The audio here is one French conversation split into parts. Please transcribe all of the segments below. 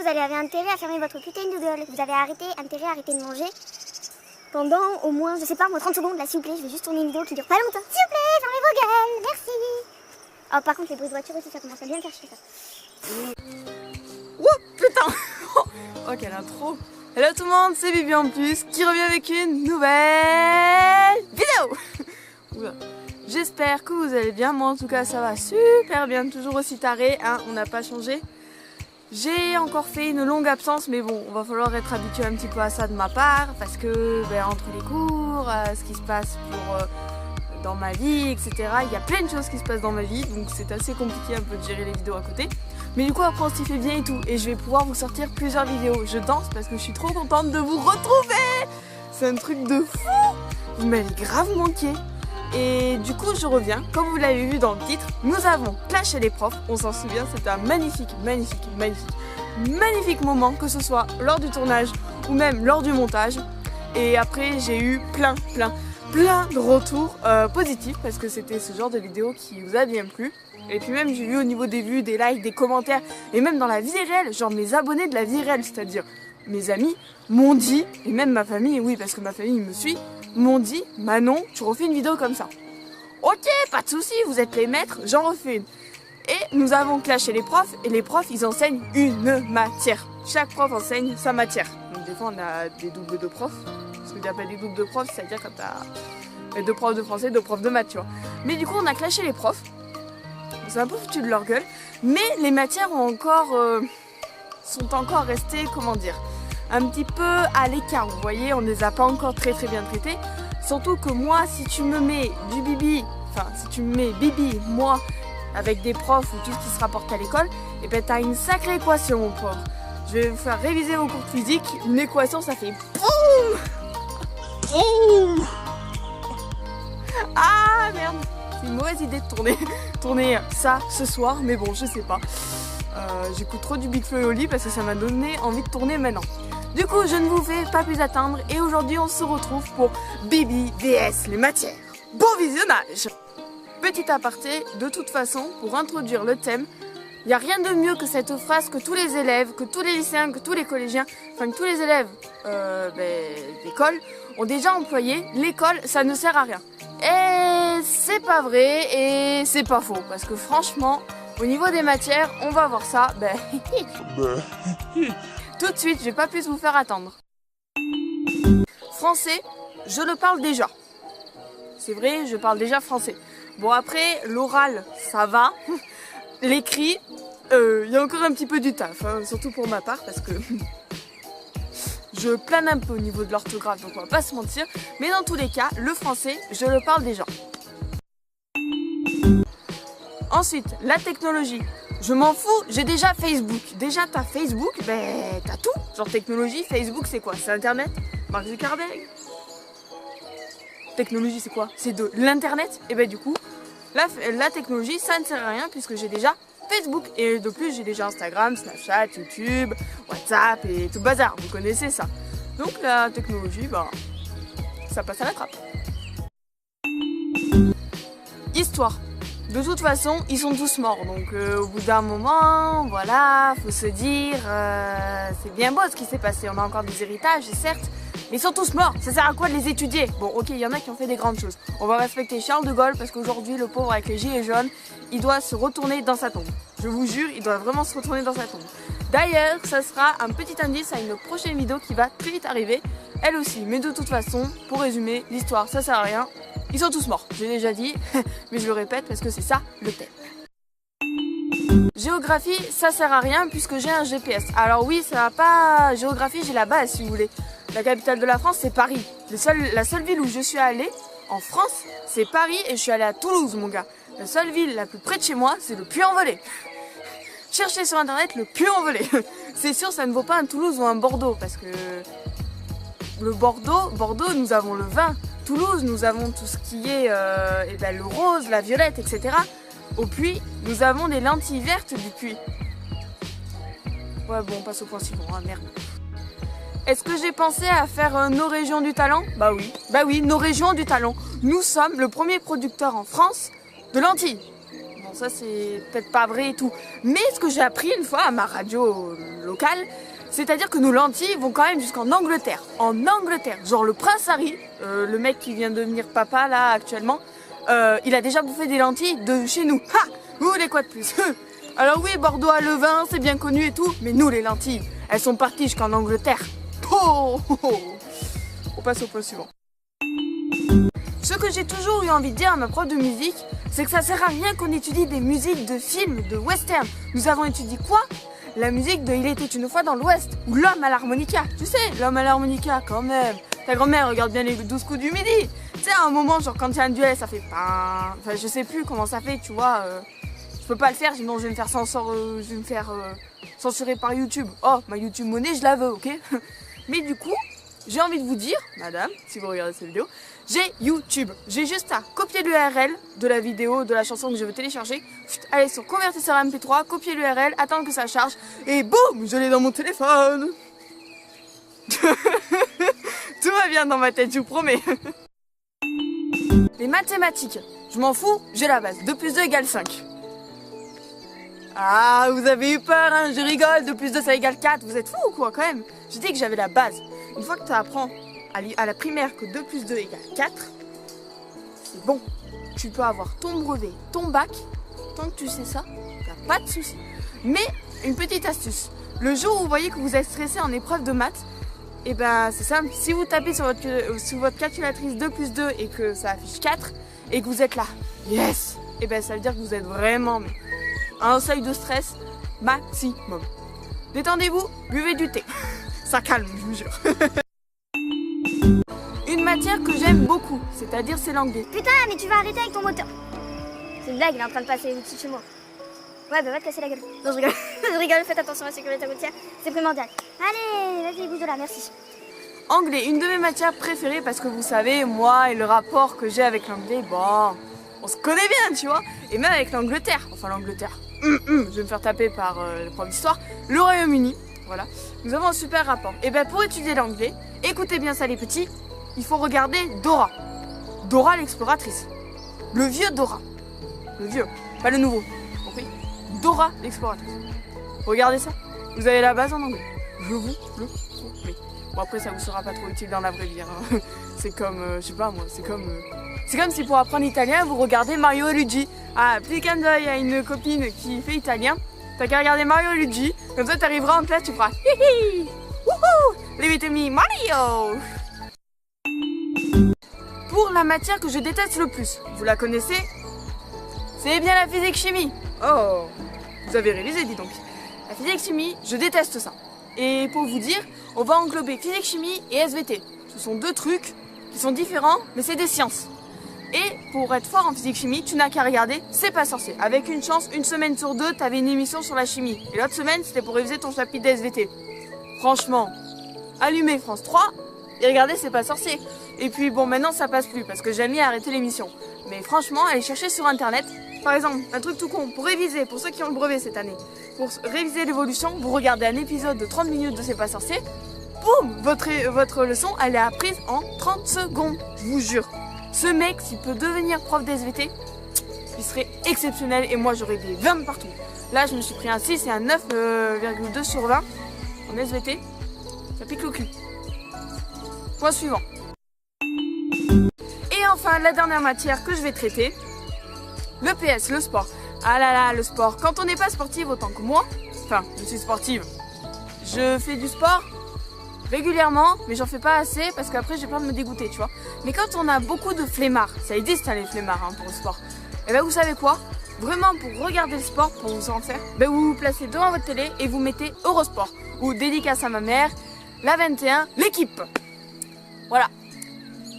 vous avez intérêt à fermer votre putain de gueule. Vous avez intérêt à arrêter de manger pendant au moins, je sais pas, moi 30 secondes là, s'il vous plaît. Je vais juste tourner une vidéo qui dure pas longtemps. S'il vous plaît, fermez vos gueules, merci. Oh, par contre, les bruits de voiture aussi, ça commence à bien me faire chier ça. Ouh, putain. Oh, quelle intro. Hello tout le monde, c'est Bibi en plus qui revient avec une nouvelle vidéo. Oula. J'espère que vous allez bien, moi en tout cas ça va super bien, toujours aussi taré, hein, on n'a pas changé. J'ai encore fait une longue absence, mais bon, on va falloir être habitué un petit peu à ça de ma part, parce que entre les cours, ce qui se passe dans ma vie, etc. Il y a plein de choses qui se passent dans ma vie, donc c'est assez compliqué un peu de gérer les vidéos à côté. Mais du coup après on s'y fait bien et tout, et je vais pouvoir vous sortir plusieurs vidéos. Je danse parce que je suis trop contente de vous retrouver. C'est un truc de fou. Vous m'avez grave manqué. Et du coup je reviens, comme vous l'avez vu dans le titre, nous avons clashé les profs, on s'en souvient, c'était un magnifique moment, que ce soit lors du tournage ou même lors du montage. Et après j'ai eu plein de retours positifs, parce que c'était ce genre de vidéo qui vous a bien plu. Et puis même j'ai vu au niveau des vues, des likes, des commentaires, et même dans la vie réelle, genre mes abonnés de la vie réelle, c'est-à-dire mes amis m'ont dit, et même ma famille, oui parce que ma famille me suit, m'ont dit « Manon, tu refais une vidéo comme ça ». Ok, pas de souci, vous êtes les maîtres, j'en refais une. Et nous avons clashé les profs, et les profs ils enseignent une matière. Chaque prof enseigne sa matière. Donc des fois on a des doubles de profs, parce que tu appelles des doubles de profs, c'est-à-dire quand tu as deux profs de français, deux profs de maths, tu vois. Mais du coup on a clashé les profs, c'est un peu foutu de leur gueule, mais les matières sont encore restées, comment dire, un petit peu à l'écart, vous voyez, on ne les a pas encore très bien traités. Surtout que moi, si tu me mets du Bibi, moi, avec des profs ou tout ce qui se rapporte à l'école, et ben t'as une sacrée équation, mon pauvre. Je vais vous faire réviser vos cours de physique, une équation ça fait BOUM. Ah merde, c'est une mauvaise idée de tourner ça ce soir, mais bon, je sais pas. J'écoute trop du Big Flo et Oli parce que ça m'a donné envie de tourner maintenant. Du coup, je ne vous fais pas plus attendre et aujourd'hui on se retrouve pour Bibi vs les matières. Bon visionnage! Petit aparté, de toute façon, pour introduire le thème, il n'y a rien de mieux que cette phrase que tous les élèves, que tous les lycéens, que tous les collégiens, enfin que tous les élèves d'école ont déjà employé. L'école, ça ne sert à rien. Et c'est pas vrai et c'est pas faux parce que franchement, au niveau des matières, on va voir ça. Tout de suite, je vais pas plus vous faire attendre. Français, je le parle déjà. C'est vrai, je parle déjà français. Bon après, l'oral, ça va. L'écrit, il y a encore un petit peu du taf, hein, surtout pour ma part parce que je plane un peu au niveau de l'orthographe, donc on va pas se mentir. Mais dans tous les cas, le français, je le parle déjà. Ensuite, la technologie. Je m'en fous, j'ai déjà Facebook. Déjà, t'as Facebook, t'as tout. Genre technologie, Facebook, c'est quoi? C'est Internet? Mark Zuckerberg? Technologie, c'est quoi? C'est de l'Internet? Et du coup, la technologie, ça ne sert à rien puisque j'ai déjà Facebook. Et de plus, j'ai déjà Instagram, Snapchat, YouTube, WhatsApp et tout bazar. Vous connaissez ça. Donc la technologie, ça passe à la trappe. Histoire. De toute façon, ils sont tous morts, donc au bout d'un moment, voilà, faut se dire, c'est bien beau ce qui s'est passé, on a encore des héritages, certes, mais ils sont tous morts, ça sert à quoi de les étudier? Bon, ok, il y en a qui ont fait des grandes choses. On va respecter Charles de Gaulle, parce qu'aujourd'hui, le pauvre avec les gilets jaunes, il doit se retourner dans sa tombe. Je vous jure, il doit vraiment se retourner dans sa tombe. D'ailleurs, ça sera un petit indice à une prochaine vidéo qui va très vite arriver, elle aussi, mais de toute façon, pour résumer, l'histoire, ça sert à rien. Ils sont tous morts, j'ai déjà dit, mais je le répète parce que c'est ça le thème. Géographie, ça sert à rien puisque j'ai un GPS. Alors oui, ça va pas... Géographie, j'ai la base si vous voulez. La capitale de la France, c'est Paris. La seule ville où je suis allée en France, c'est Paris et je suis allée à Toulouse, mon gars. La seule ville la plus près de chez moi, c'est le Puy-en-Velay. Cherchez sur internet le Puy-en-Velay. C'est sûr, ça ne vaut pas un Toulouse ou un Bordeaux parce que... Le Bordeaux, nous avons le vin. Toulouse, nous avons tout ce qui est le rose, la violette, etc. Au Puy, nous avons les lentilles vertes du Puy. Ouais, bon, on passe au point suivant, hein, merde. Est-ce que j'ai pensé à faire nos régions du talent? Bah oui, nos régions du talent. Nous sommes le premier producteur en France de lentilles. Bon, ça c'est peut-être pas vrai et tout. Mais ce que j'ai appris une fois à ma radio locale, c'est-à-dire que nos lentilles vont quand même jusqu'en Angleterre. En Angleterre, genre le prince Harry, le mec qui vient de devenir papa là actuellement, il a déjà bouffé des lentilles de chez nous. Ha! Vous voulez quoi de plus? Alors oui, Bordeaux à levain, c'est bien connu et tout, mais nous les lentilles, elles sont parties jusqu'en Angleterre. Oh, oh, oh. On passe au point suivant. Ce que j'ai toujours eu envie de dire à ma prof de musique, c'est que ça sert à rien qu'on étudie des musiques de films, de western. Nous avons étudié quoi? La musique de Il était une fois dans l'Ouest, ou L'homme à l'harmonica. Tu sais, L'homme à l'harmonica, quand même. Ta grand-mère regarde bien les 12 coups du midi. Tu sais, à un moment, genre quand il y a un duel, ça fait pas. Enfin, je sais plus comment ça fait, tu vois. Je peux pas le faire, sinon je vais me faire censurer par YouTube. Oh, ma YouTube monnaie, je la veux, ok? Mais du coup, j'ai envie de vous dire, madame, si vous regardez cette vidéo, j'ai YouTube. J'ai juste à copier l'URL de la vidéo, de la chanson que je veux télécharger, aller sur convertisseur MP3, copier l'URL, attendre que ça charge, et boum, je l'ai dans mon téléphone. Tout va bien dans ma tête, je vous promets. Les mathématiques, je m'en fous, j'ai la base. 2 plus 2 égale 5. Ah, vous avez eu peur, hein, je rigole, 2 plus 2 ça égale 4, vous êtes fous ou quoi quand même? J'ai dit que j'avais la base. Une fois que tu apprends à la primaire que 2 plus 2 égale 4, c'est bon. Tu peux avoir ton brevet, ton bac, tant que tu sais ça, t'as pas de soucis. Mais, une petite astuce, le jour où vous voyez que vous êtes stressé en épreuve de maths, et ben c'est simple, si vous tapez sur votre calculatrice 2 plus 2 et que ça affiche 4, et que vous êtes là, yes, et ben ça veut dire que vous êtes vraiment à un seuil de stress maximum. Détendez-vous, buvez du thé. Ça calme, je vous jure. Une matière que j'aime beaucoup, c'est-à-dire c'est l'anglais. Putain, mais tu vas arrêter avec ton moteur. C'est une blague, il est en train de passer au-dessus de chez moi. Ouais, bah va te casser la gueule. Non, je rigole. Je rigole, faites attention à la sécurité routière, c'est primordial. Allez, vas-y, bouge de là, merci. Anglais, une de mes matières préférées parce que vous savez, moi et le rapport que j'ai avec l'anglais, bon, on se connaît bien, tu vois. Et même avec l'Angleterre, enfin l'Angleterre, je vais me faire taper par le prof d'histoire, le Royaume-Uni, voilà. Nous avons un super rapport. Et bien pour étudier l'anglais, écoutez bien ça les petits, il faut regarder Dora. Dora l'exploratrice. Le vieux Dora. Le vieux, pas le nouveau. Compris? Dora l'exploratrice. Regardez ça. Vous avez la base en anglais. Je vous le promets. Bon après ça vous sera pas trop utile dans la vraie vie. Hein. C'est comme, je sais pas moi, c'est comme si pour apprendre l'italien vous regardez Mario et Luigi. Ah, puis quand il y a une copine qui fait italien, t'as qu'à regarder Mario et Luigi. Comme ça t'arriveras en classe, tu feras hihi, wouhou, leave it to me Mario. Pour la matière que je déteste le plus, vous la connaissez? C'est bien la physique-chimie. Oh, vous avez révisé, dis donc. La physique-chimie, je déteste ça. Et pour vous dire, on va englober physique-chimie et SVT. Ce sont deux trucs qui sont différents, mais c'est des sciences. Et pour être fort en physique-chimie, tu n'as qu'à regarder C'est pas sorcier. Avec une chance, une semaine sur deux, t'avais une émission sur la chimie. Et l'autre semaine, c'était pour réviser ton chapitre de SVT. Franchement, allumez France 3 et regardez C'est pas sorcier. Et puis bon, maintenant ça passe plus parce que Jamie a arrêté l'émission. Mais franchement, allez chercher sur internet. Par exemple, un truc tout con, pour réviser, pour ceux qui ont le brevet cette année, pour réviser l'évolution, vous regardez un épisode de 30 minutes de C'est pas sorcier, boum, votre leçon, elle est apprise en 30 secondes, je vous jure. Ce mec, s'il peut devenir prof d'SVT, il serait exceptionnel et moi j'aurais des 20 partout. Là, je me suis pris un 6 et un 9,2 sur 20 en SVT, ça pique le cul. Point suivant. Et enfin, la dernière matière que je vais traiter, le PS, le sport. Ah là là, le sport. Quand on n'est pas sportive autant que moi, enfin, je suis sportive, je fais du sport régulièrement, mais j'en fais pas assez parce qu'après j'ai peur de me dégoûter, tu vois. Mais quand on a beaucoup de flemmards, ça existe hein, les flemmards hein, pour le sport, et ben vous savez quoi? Vraiment pour regarder le sport, pour vous en faire, ben vous vous placez devant votre télé et vous mettez Eurosport, ou dédicace à ma mère, la 21, l'équipe. Voilà.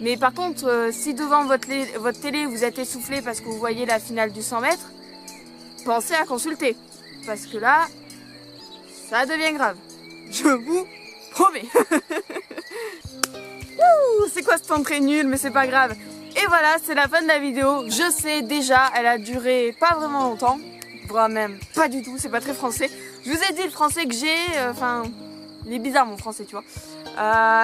Mais par contre, si devant votre télé vous êtes essoufflé parce que vous voyez la finale du 100 mètres, pensez à consulter. Parce que là, ça devient grave. Je vous promets. C'est quoi cette entrée nulle, mais c'est pas grave. Et voilà, c'est la fin de la vidéo. Je sais déjà, elle a duré pas vraiment longtemps. Voire même pas du tout, c'est pas très français. Je vous ai dit le français que j'ai, enfin... il est bizarre mon français, tu vois.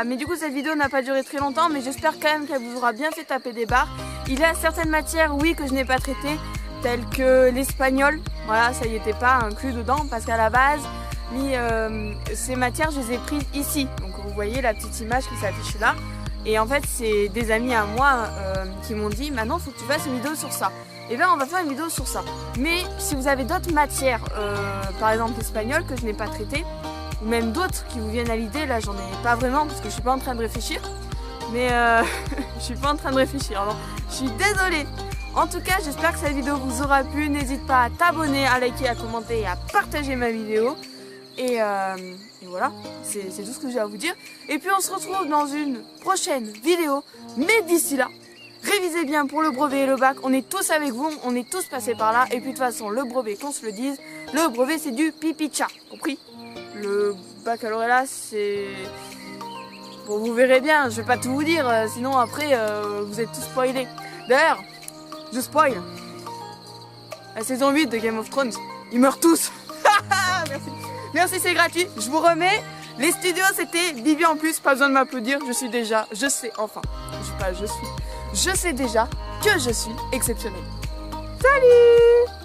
Mais du coup cette vidéo n'a pas duré très longtemps, mais j'espère quand même qu'elle vous aura bien fait taper des barres. Il y a certaines matières, oui, que je n'ai pas traitées, tels que l'espagnol. Voilà, ça y était pas inclus dedans parce qu'à la base, ces matières, je les ai prises ici. Donc vous voyez la petite image qui s'affiche là. Et en fait, c'est des amis à moi qui m'ont dit maintenant, il faut que tu fasses une vidéo sur ça. Et bien, on va faire une vidéo sur ça. Mais si vous avez d'autres matières, par exemple l'espagnol que je n'ai pas traité, ou même d'autres qui vous viennent à l'idée, là, j'en ai pas vraiment parce que je suis pas en train de réfléchir. Mais je suis pas en train de réfléchir. Alors, je suis désolée. En tout cas, j'espère que cette vidéo vous aura plu. N'hésite pas à t'abonner, à liker, à commenter et à partager ma vidéo. Et voilà, c'est tout ce que j'ai à vous dire. Et puis on se retrouve dans une prochaine vidéo. Mais d'ici là, révisez bien pour le brevet et le bac. On est tous avec vous, on est tous passés par là. Et puis de toute façon, le brevet, qu'on se le dise, le brevet c'est du pipi-tcha, compris? Le baccalauréat c'est... Bon, vous verrez bien, je vais pas tout vous dire, sinon après vous êtes tous spoilés. D'ailleurs, je spoil. La saison 8 de Game of Thrones, ils meurent tous. Merci. Merci, c'est gratuit. Je vous remets. Les studios, c'était Vivi en plus. Pas besoin de m'applaudir. Je sais déjà que je suis exceptionnelle. Salut!